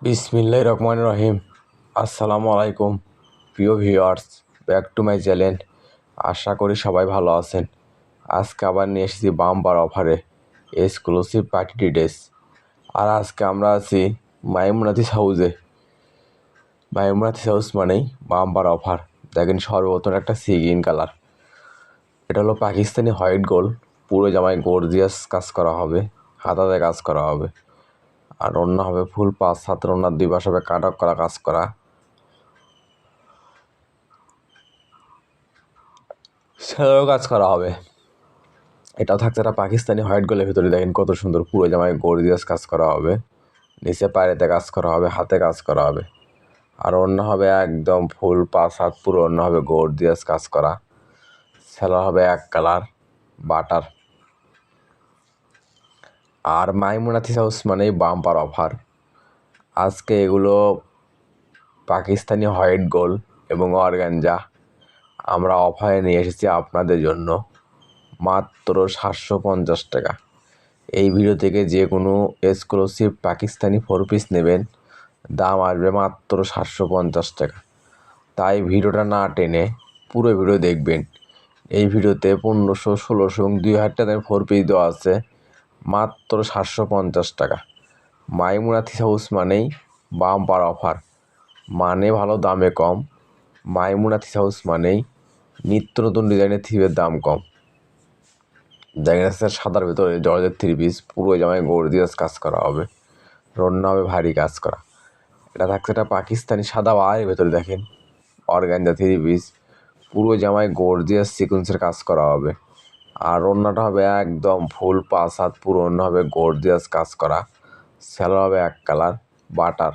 বিসমিল্লাহির রহমানির রহিম। আসসালামু আলাইকুম প্রিয় viewers, back to my channel. আশা করি সবাই ভালো আছেন। আজকে আবার নিয়ে এসেছি বাম্পার অফারে এক্সক্লুসিভ পার্টি ডিটেলস। আর আজকে আমরা আছি মাইমুনাথিস হাউসে। মাইমুনাথিস হাউস মানেই বাম্পার অফার। দেখেন সর্বপ্রথম একটা সি গ্রিন কালার, এটা হলো পাকিস্তানি হোয়াইট গোল্ড। পুরো জামায় গর্জিয়াস কাজ করা হবে, হাতাতে কাজ করা হবে। আর অন্য হবে ফুল 5 7 ওনার 2 পাশে হবে কাটক করা কাজ করা, সেটাও কাজ করা হবে। এটাও থাকছে একটা পাকিস্তানি হোয়াইট গোলের ভিতরে। দেখেন কত সুন্দর, পুরো জামায় গর্জিয়াস কাজ করা হবে। নিচে পায়েতে কাজ করা হবে, হাতে কাজ করা হবে। আর অন্য হবে একদম ফুল 5 7 পুরো অন্য হবে গর্জিয়াস কাজ করা। সেলা হবে এক কালার বাটার। আর মাইমুনাথিস হাউস মানেই বাম্পার অফার। আজকে এগুলো পাকিস্তানি হোয়াইট গোল্ড এবং অর্গানজা আমরা অফারে নিয়ে এসেছি আপনাদের জন্য মাত্র 750 টাকা। এই ভিডিও থেকে যে কোনো এক্সক্লুসিভ পাকিস্তানি 4 পিস নেবেন, দাম আসবে মাত্র 750 টাকা। তাই ভিডিওটা না টেনে পুরো ভিডিও দেখবেন। এই ভিডিওতে 1500 1600 এবং 2000 টাকার 4 পিস দেওয়া আছে মাত্র 750 টাকা। মাইমুনাথিস হাউস মানেই বাম্পার অফার, মানে ভালো দামে কম। মাইমুনাথিস হাউস মানেই নিত্য নতুন ডিজাইনের থিমের দাম কম। দেখা যাচ্ছে সাদার ভেতরে জর্জের 3 পিস, পুরো জামায় গর্জিয়াস কাজ করা হবে, রন্না হবে ভারী কাজ করা। এটা থাকছে একটা পাকিস্তানি সাদা বাহারের ভেতরে। দেখেন অর্গানজা 3 পিস, পুরো জামায় গর্জিয়াস সিকোয়েন্সের কাজ করা হবে। আর রন্নাটা হবে একদম ফুল 5 7 পুরো অন্য হবে গর্জিয়াস কাজ করা। স্যালো হবে এক কালার বাটার।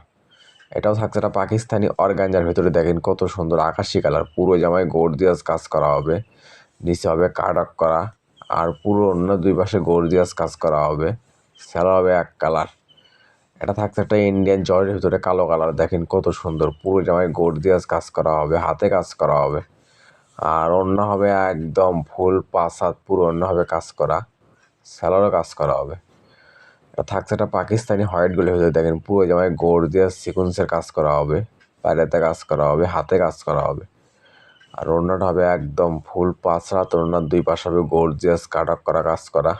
এটাও থাকছে একটা পাকিস্তানি অর্গানজার ভেতরে। দেখেন কত সুন্দর আকাশি কালার, পুরো জামায় গর্জিয়াস কাজ করা হবে। নিচে হবে কাটক করা, আর পুরো অন্য 2 পাশে গর্জিয়াস কাজ করা হবে। স্যালো হবে এক কালার। এটা থাকছে একটা ইন্ডিয়ান জর্জের ভিতরে কালো কালার। দেখেন কত সুন্দর, পুরো জামায় গর্জিয়াস কাজ করা হবে, হাতে কাজ করা হবে। আর অন্য হবে একদম ফুল 5 7 পুরো অন্য হবে কাজ করা, স্যালোরও কাজ করা হবে। এটা থাকছে একটা পাকিস্তানি হোয়াইট গোলের ভিতরে। দেখেন পুরো জামায় গর্জিয়াস সিকোয়েন্সের কাজ করা হবে, পায়রাতে কাজ করা হবে, হাতে কাজ করা হবে। আর অন্যটা হবে একদম ফুল 5 7 ওড়নার 2 পাশে হবে গর্জিয়াস কাটক করা কাজ করা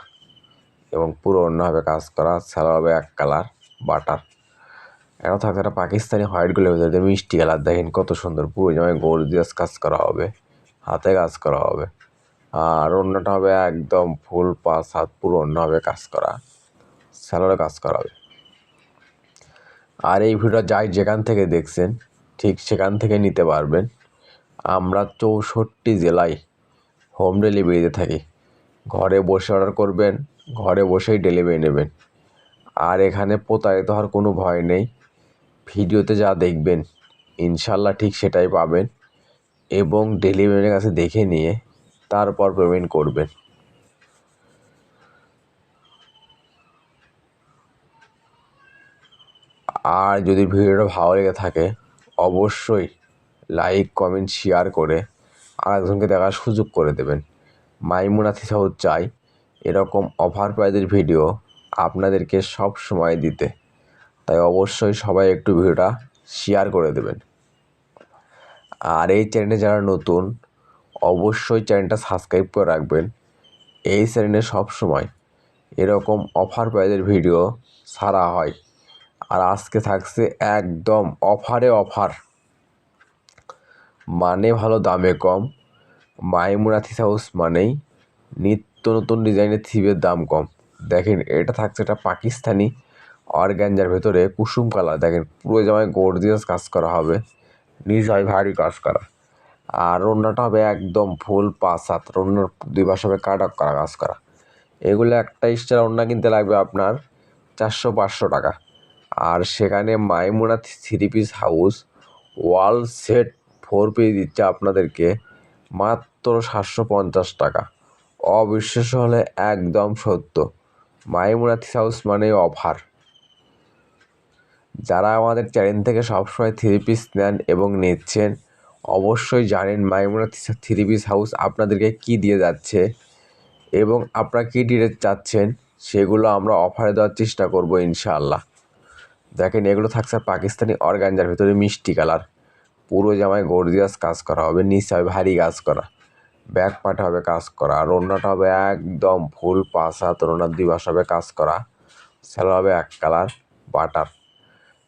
এবং পুরো অন্য হবে কাজ করা। স্যালো হবে এক কালার বাটার। এটাও থাকছে একটা পাকিস্তানি হোয়াইট গোলের ভিতরে মিষ্টি কালার। দেখেন কত সুন্দর, পুরো জামায় গর্জিয়াস কাজ করা হবে, হাতে কাজ করা হবে। আর অন্যটা হবে একদম ফুল 5 7 পুরো অন্য হবে কাজ করা, স্যালোরে কাজ করা হবে। আর এই ভিডিওটা যাই যেখান থেকে দেখছেন ঠিক সেখান থেকে নিতে পারবেন। আমরা 64 জেলায় হোম ডেলিভারিতে থাকি। ঘরে বসে অর্ডার করবেন, ঘরে বসেই ডেলিভারি নেবেন। আর এখানে প্রতারিত হওয়ার কোনো ভয় নেই। ভিডিওতে যা দেখবেন ইনশাল্লাহ ঠিক সেটাই পাবেন, এবং ডেলিভারির কাছে দেখে নিয়ে তারপর পেমেন্ট করবেন। আর যদি ভিডিওটা ভালো লেগে থাকে অবশ্যই লাইক কমেন্ট শেয়ার করে আরেকজনকে দেখার সুযোগ করে দেবেন। মাইমুনাথিস হাউস চাই এরকম অফার প্রাইজের ভিডিও আপনাদেরকে সব সময় দিতে। তাই অবশ্যই সবাই একটু ভিডিওটা শেয়ার করে দেবেন। আর এই চ্যানেলে যারা নতুন অবশ্যই চ্যানেলটা সাবস্ক্রাইব করে রাখবেন। এই চ্যানেলে সবসময় এরকম অফার প্রাইজের ভিডিও ছাড়া হয়। আর আজকে থাকছে একদম অফারে অফার, মানে ভালো দামে কম। মাইমুনাথিস হাউস মানেই নিত্য নতুন ডিজাইনের থিমের দাম কম। দেখেন এটা থাকছে একটা পাকিস্তানি অর্গানজার ভেতরে কুসুম কালার। দেখেন পুরো জামায় গর্জিয়াস কাজ করা হবে, নিজ হয় ভারী কাজ করা। আর ওড়নাটা হবে একদম ফুল 5 7 ওড়নার 2 পাশে হবে কাটক করা কাজ করা। এগুলো একটা স্টার ওড়না কিনতে লাগবে আপনার 400 500 টাকা। আর সেখানে মাইমুনাথিস 3 পিস হাউস ওয়াল সেট 4 পিস দিচ্ছে আপনাদেরকে মাত্র 750 টাকা। অবিশ্বাস্য হলে একদম সত্য। মাইমুনাথিস হাউস মানে অফার। যারা আমাদের চ্যানেল থেকে সবসময় 3 পিস নেন এবং নিচ্ছেন অবশ্যই জানেন মাইমুনাথিস 3 পিস হাউস আপনাদেরকে কি দিয়ে যাচ্ছে এবং আপনারা কী ডিটেলস চাচ্ছেন সেগুলো আমরা অফারে দেওয়ার চেষ্টা করব ইনশাআল্লাহ। দেখেন এগুলো থাকছে পাকিস্তানি অর্গানজার ভিতরে মিষ্টি কালার, পুরো জামায় গর্জিয়াস কাজ করা হবে, নিচে হবে ভারী কাজ করা, ব্যাক পার্টে হবে কাজ করা, আর ওড়নাটা হবে একদম ফুল 5 হাত, ওড়নার 2 পাশ হবে কাজ করা, সেলো হবে 1 কালার বাটার।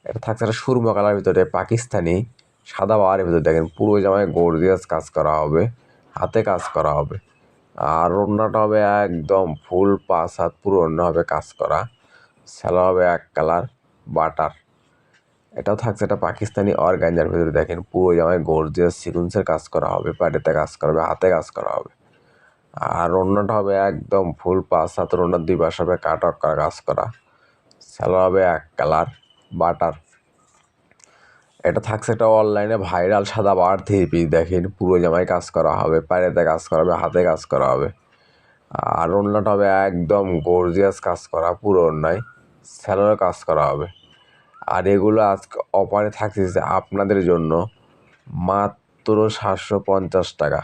এটা থাকছে একটা সুরমা কালার ভিতরে পাকিস্তানি সাদা বাহারের ভিতরে, দেখেন পুরো জামায় গর্জিয়াস কাজ করা হবে, হাতে কাজ করা হবে, আর ওড়নাটা হবে একদম ফুল 5 হাত, পুরো ওড়না হবে কাজ করা, সেলো হবে 1 কালার বাটার। এটাও থাকছে একটা পাকিস্তানি অর্গানজার ভিতরে, দেখেন পুরো জামায় গর্জিয়াস সিকুয়েন্সের কাজ করা হবে, পাটিতে কাজ করা হবে, হাতে কাজ করা হবে, আর ওড়নাটা হবে একদম ফুল 5 হাত, ওড়নার 2 পাশ হবে কাট অফ করা কাজ করা, সেলো হবে 1 কালার বাটার। এটা থাকছে একটা অনলাইনে ভাইরাল সাদা বাহার 3 পিস, দেখেন পুরো জামায় কাজ করা হবে, পায়েতে কাজ করা হবে, হাতে কাজ করা হবে, আর ওড়নাটা হবে একদম গর্জিয়াস কাজ করা পুরো ওড়নায়, সেলোরে কাজ করা হবে। আর এগুলো আজকে অফারে থাকছে আপনাদের জন্য মাত্র 750 টাকা।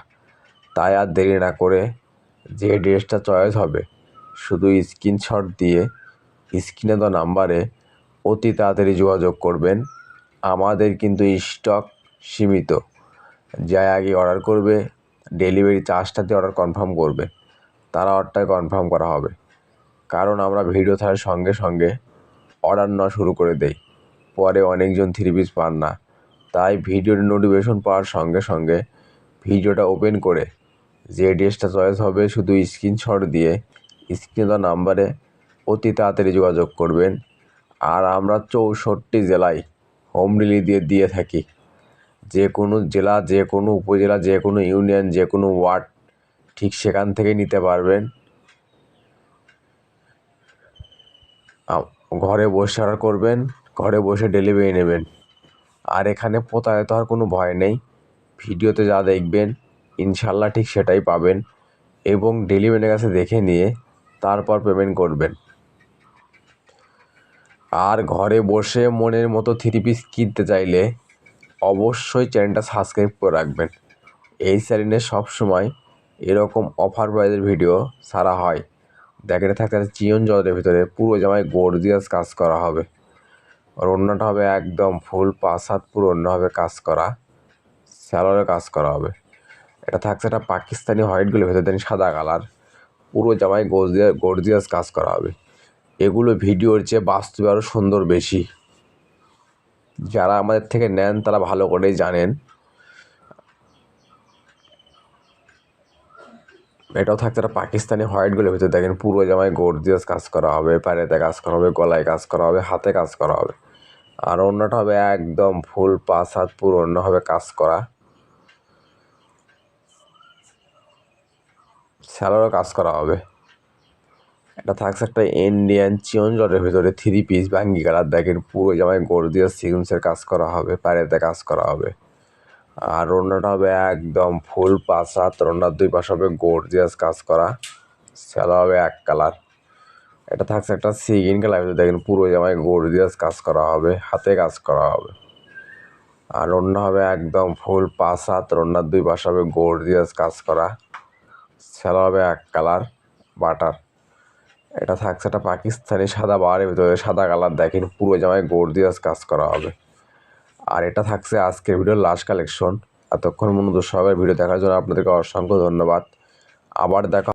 তাই আর দেরি না করে যে ড্রেসটা চয়েস হবে শুধু স্ক্রিনশট দিয়ে স্ক্রিনে দেওয়া নাম্বারে অতি তাড়াতাড়ি যোগাযোগ করবেন। আমাদের কিন্তু স্টক সীমিত, যাই আগে অর্ডার করবে ডেলিভারি চার্জটা দিয়ে অর্ডার কনফার্ম করবে, তারা অর্ডারটাই কনফার্ম করা হবে, কারণ আমরা ভিডিও ছাড়ার সঙ্গে সঙ্গে অর্ডার নেওয়া শুরু করে দেই, পরে অনেকজন 3 পিস পান না। তাই ভিডিওর নোটিফিকেশন পাওয়ার সঙ্গে সঙ্গে ভিডিওটা ওপেন করে যে ড্রেসটা চয়েস হবে শুধু স্ক্রিনশট দিয়ে স্ক্রিনে দেওয়া নাম্বারে অতি তাড়াতাড়ি যোগাযোগ করবেন। আর আমরা 64 জেলায় হোম ডেলিভারি দিয়ে থাকি, যে কোনো জেলা, যে কোনো উপজেলা, যে কোনো ইউনিয়ন, যে কোনো ওয়ার্ড, ঠিক সেখান থেকে নিতে পারবেন। ঘরে বসে অর্ডার করবেন, ঘরে বসে ডেলিভারি নেবেন। আর এখানে প্রতারিত হওয়ার কোনো ভয় নেই, ভিডিওতে যা দেখবেন ইনশাল্লাহ ঠিক সেটাই পাবেন, এবং ডেলিভারির কাছে দেখে নিয়ে তারপর পেমেন্ট করবেন। আর ঘরে বসে মনের মতো 3 পিস কিনতে চাইলে অবশ্যই চ্যানেলটা সাবস্ক্রাইব করে রাখবেন। এই চ্যানেলে সবসময় এরকম অফার প্রাইজের ভিডিও ছাড়া হয়। দেখেন থাকতে চিয়ন জলের ভিতরে পুরো জামায় গর্জিয়াস কাজ করা হবে, আর ওড়নাটা হবে একদম ফুল 5 হাত, পুরো ওড়না হবে কাজ করা, স্যালোরে কাজ করা হবে। এটা থাকছে একটা পাকিস্তানি হোয়াইটগুলোর ভিতরে দেন সাদা কালার, পুরো জামায় গর্জিয়াস কাজ করা হবে। এগুলো ভিডিওর চেয়ে বাস্তবে আরও সুন্দর বেশি, যারা আমাদের থেকে নেন তারা ভালো করেই জানেন। এটাও থাকছে একটা পাকিস্তানি হোয়াইটগুলোর ভিতরে, দেখেন পুরো জামায় গর্জিয়াস কাজ করা হবে, পায়েতে কাজ করা হবে, গলায় কাজ করা হবে, হাতে কাজ করা হবে, আর ওড়নাটা হবে একদম ফুল 5 হাত, পুরো ওড়না হবে কাজ করা, স্যালোরও কাজ করা হবে। এটা থাকছে একটা ইন্ডিয়ান চিয়ন জলের ভিতরে 3 পিস বাঙ্গি কালার, দেখেন পুরো জামায় গর্জিয়াস সিকুয়েন্সের কাজ করা হবে, পায়েতে কাজ করা হবে, আর ওড়নাটা হবে একদম ফুল 5 হাত, ওড়নার 2 পাশ হবে গর্জিয়াস কাজ করা, সেলো হবে 1 কালার। এটা থাকছে একটা সিগিন কালার, দেখেন পুরো জামায় গর্জিয়াস কাজ করা হবে, হাতে কাজ করা হবে, আর ওড়না হবে একদম ফুল 5 হাত, ওড়নার 2 পাশ হবে গর্জিয়াস কাজ করা, সেলো হবে 1 কালার বাটার। এটা থাকছে একটা পাকিস্তানি সাদা বাহারের ভিতরে সাদা কালার, দেখেন পুরো জামায় গর্জিয়াস কাজ করা হবে। আর এটা থাকছে আজকের ভিডিওর লাস্ট কালেকশন। এতক্ষণ মনোযোগ সহকারে ভিডিও দেখার জন্য আপনাদেরকে অসংখ্য ধন্যবাদ। আবার দেখা